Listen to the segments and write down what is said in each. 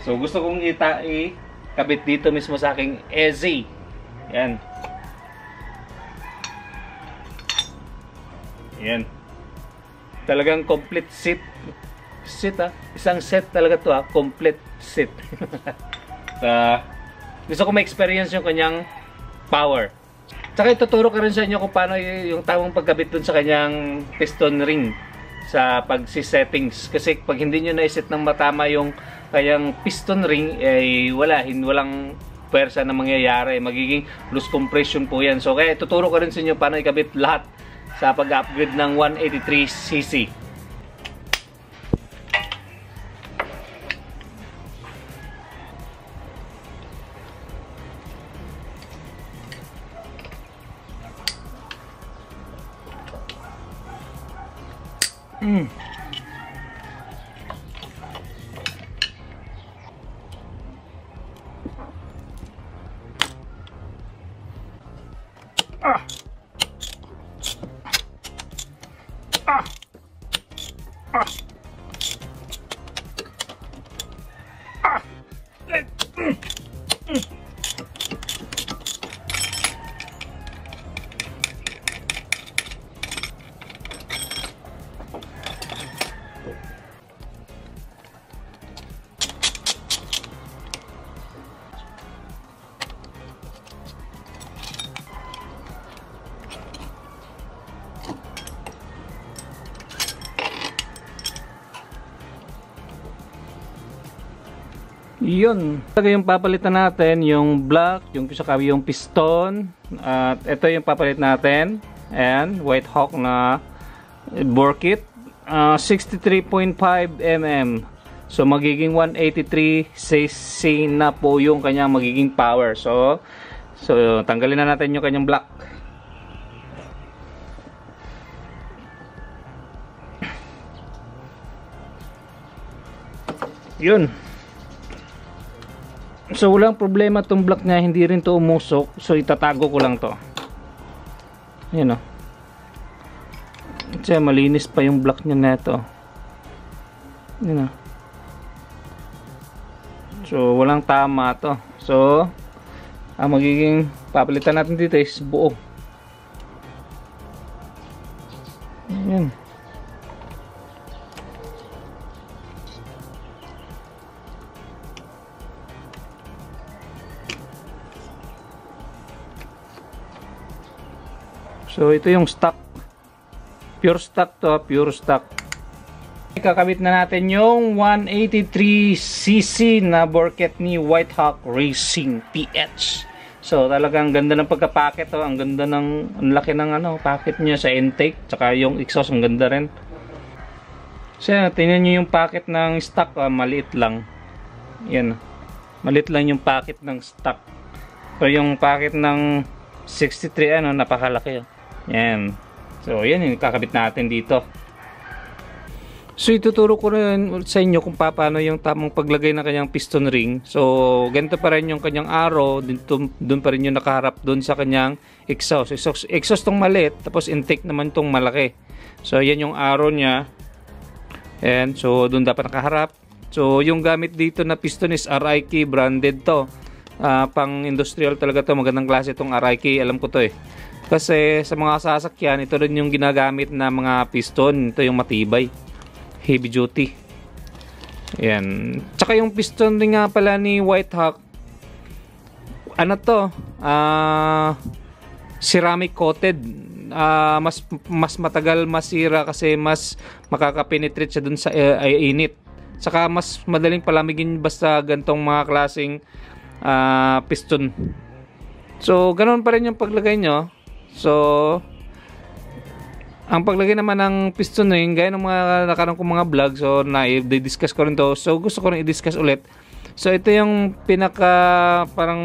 So gusto kong ikabit dito mismo sa aking EZ. Yan. Yan. Talagang complete set. Isang set talaga to complete set. Gusto ko ma-experience yung kanyang power. Tsaka ituturo ko rin sa inyo kung paano yung tamang pagkabit dun sa kanyang piston ring sa pagsi-settings. Kasi pag hindi nyo na-set ng matama yung kanyang piston ring, walang pwersa na mangyayari. Magiging loose compression po yan. So kaya ituturo ko rin sa inyo paano ikabit lahat sa pag-upgrade ng 183cc. Yun. Ito yung papalitan natin, yung block, yung piston. At ito yung papalit natin. And White Hawk na bore kit. 63.5 mm. So magiging 183cc na po yung kanyang magiging power. So tanggalin na natin yung kanyang block. Yun. So walang problema tong block niya, hindi rin to umusok. So itatago ko lang to. Ayan o. Kasi malinis pa yung block niya neto. Ayan o. So walang tama to. So ang magiging papalitan natin dito is buo. Ayan. So ito yung stock. Pure stock to, pure stock. Kakabit na natin yung 183cc na bore kit ni White Hawk Racing PH. So talagang ganda ng pagka-packet to, ang ganda ng laki ng packet niya sa intake, tsaka yung exhaust ang ganda rin. So tingnan niyo yung packet ng stock, maliit lang. Yan. Maliit lang yung packet ng stock. So yung packet ng 63 napakalaki. Yan. So yan yung kakabit natin dito. So ituturo ko rin sa inyo kung paano yung tamang paglagay ng kanyang piston ring. So ganito pa rin yung kanyang arrow, doon pa rin yung nakaharap doon sa kanyang exhaust. Exhaust tong maliit, tapos intake naman tong malaki. So yan yung arrow niya. And so doon dapat nakaharap. So yung gamit dito na piston is RIK branded to. Pang industrial talaga to, magandang klase itong RIK, alam ko to kasi sa mga sasakyan ito rin yung ginagamit na mga piston. Ito yung matibay, heavy duty. Yan. Tsaka yung piston rin nga pala ni White Hawk, ceramic coated. Mas matagal masira kasi mas makakapenetrate siya dun sa init. Tsaka mas madaling palamigin basta gantong mga klaseng piston. So ganoon pa rin yung paglagay nyo. So ang paglagay naman ng piston ring, gaya ng mga nakarang kong mga vlog, so na-discuss ko rin to. So gusto ko rin i-discuss ulit. So ito yung pinaka parang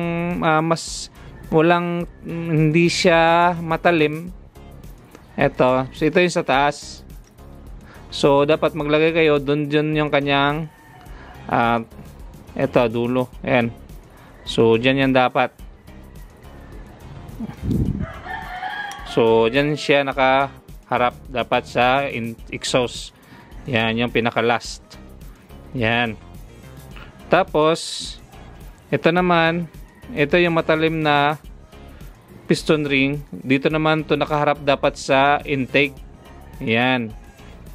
mas walang, hindi siya matalim. Ito. So ito yung sa taas. So dapat maglagay kayo doon yung kanyang ito dulo. Ayan. So dyan yan dapat. So dyan siya nakaharap dapat sa exhaust. Yan yung pinaka last. Yan. Tapos, ito naman, ito yung matalim na piston ring. Dito naman to nakaharap dapat sa intake. Yan.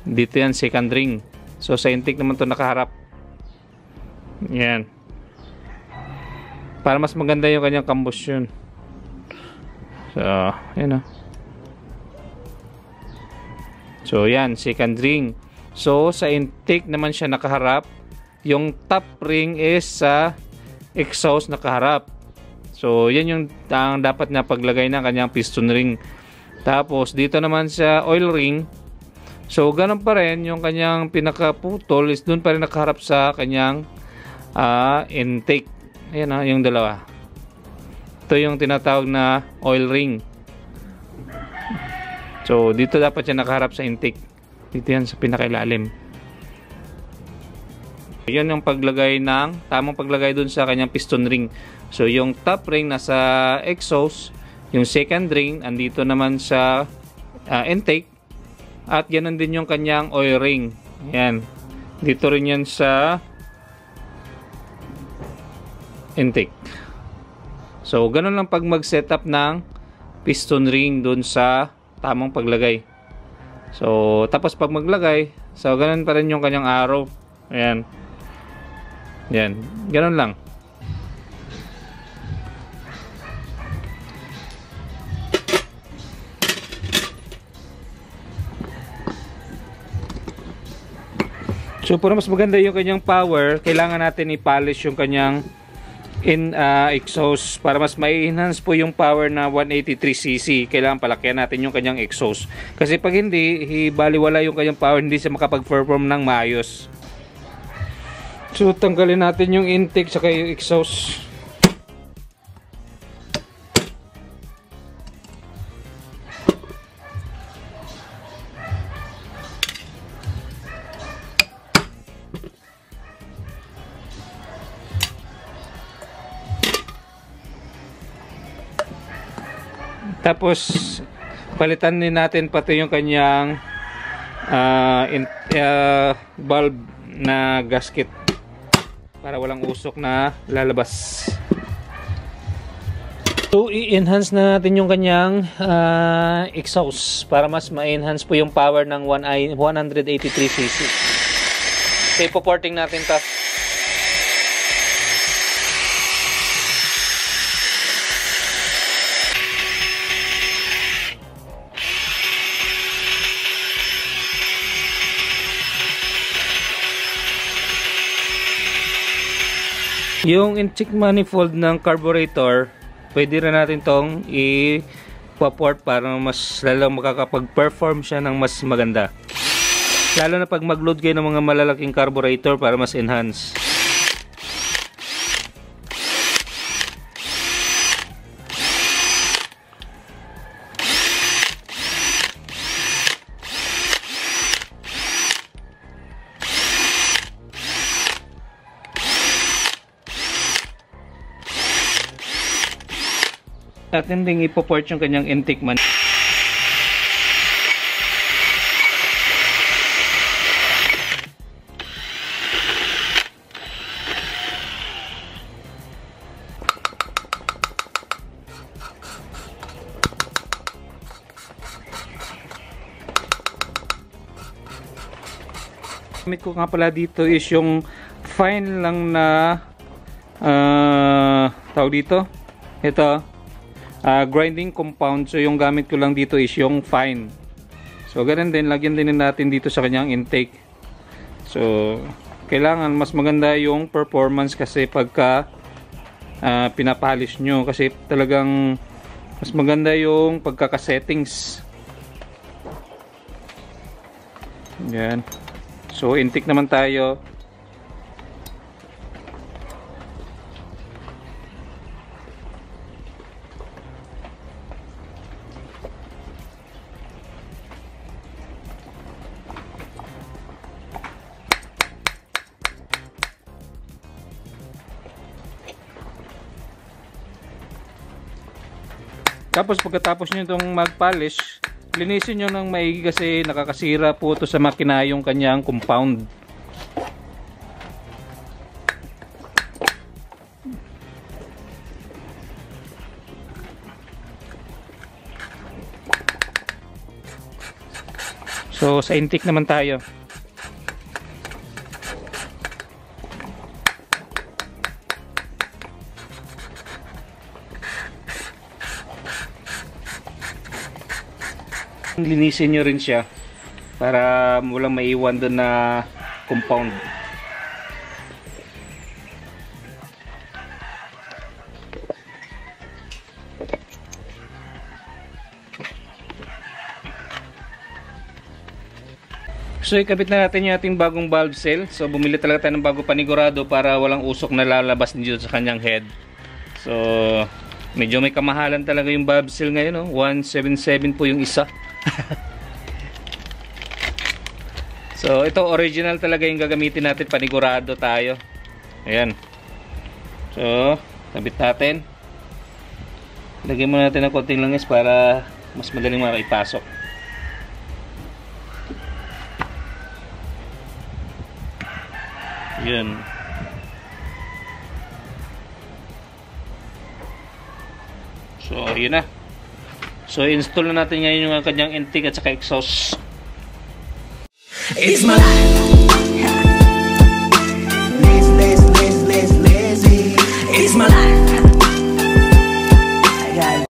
Dito yan second ring. So sa intake naman to nakaharap. Yan. Para mas maganda yung kanyang combustion. So, yan o. So yan, second ring. So sa intake naman siya nakaharap. Yung top ring is sa exhaust nakaharap. So yan yung dapat na paglagay ng kanyang piston ring. Tapos dito naman sa oil ring. So ganun pa rin yung kanyang pinakaputol is doon pa rin nakaharap sa kanyang intake. Ayan yung dalawa. Ito yung tinatawag na oil ring. So dito dapat siya nakaharap sa intake. Dito yan sa pinakailalim. Yan yung paglagay ng tamang paglagay dun sa kanyang piston ring. So yung top ring nasa exhaust, yung second ring andito naman sa intake, at ganoon din yung kanyang oil ring. Yan. Dito rin yan sa intake. So ganoon lang pag mag-setup ng piston ring dun sa tamang paglagay. So tapos pag maglagay, so ganoon pa rin yung kanyang arrow. Ayan. Yan, ganoon lang. So para mas maganda yung kanyang power, kailangan natin i-polish yung kanyang exhaust para mas mai-enhance po yung power na 183cc. Kailangan palakyan natin yung kanyang exhaust. Kasi pag hindi, baliwala yung kanyang power, hindi siya makapag-perform ng maayos. So tanggalin natin yung intake saka yung exhaust. Tapos palitan din natin pati yung kanyang bulb na gasket para walang usok na lalabas. So i-enhance na natin yung kanyang exhaust para mas ma-enhance po yung power ng 183cc. So ipoporting natin ta. Yung intake manifold ng carburetor, pwede rin natin tong i-port para mas lalong makakapag-perform siya ng mas maganda. Lalo na pag mag-load kayo ng mga malalaking carburetor para mas enhance. Natin ding ipoport yung kanyang intake man. Gamit ko nga pala dito is yung fine lang na tawag dito. Ito grinding compound. So yung gamit ko lang dito is yung fine. So ganun din, lagyan din natin dito sa kanyang intake. So kailangan mas maganda yung performance kasi pagka pinapolish nyo, kasi talagang mas maganda yung pagkaka-settings. Yan. So intake naman tayo. Tapos pagkatapos nyo itong mag-polish, linisin nyo ng maigi kasi nakakasira po ito sa makina yung kanyang compound. So sa intake naman tayo. Linisin nyo rin siya para walang maiwan doon na compound. So ikabit na natin yung ating bagong valve seal. So bumili talaga tayo ng bago panigurado para walang usok na lalabas dito sa kanyang head. So medyo may kamahalan talaga yung valve seal ngayon, no? 177 po yung isa. So ito original talaga yung gagamitin natin, panigurado tayo. Ayan. So kabit natin. Lagyan muna natin ng konting langis para mas madaling makaipasok. Yun. So yun na. So install na natin ngayon yung kanyang intake at saka exhaust. It's my life. Lazy, lazy, lazy, lazy. It's my life.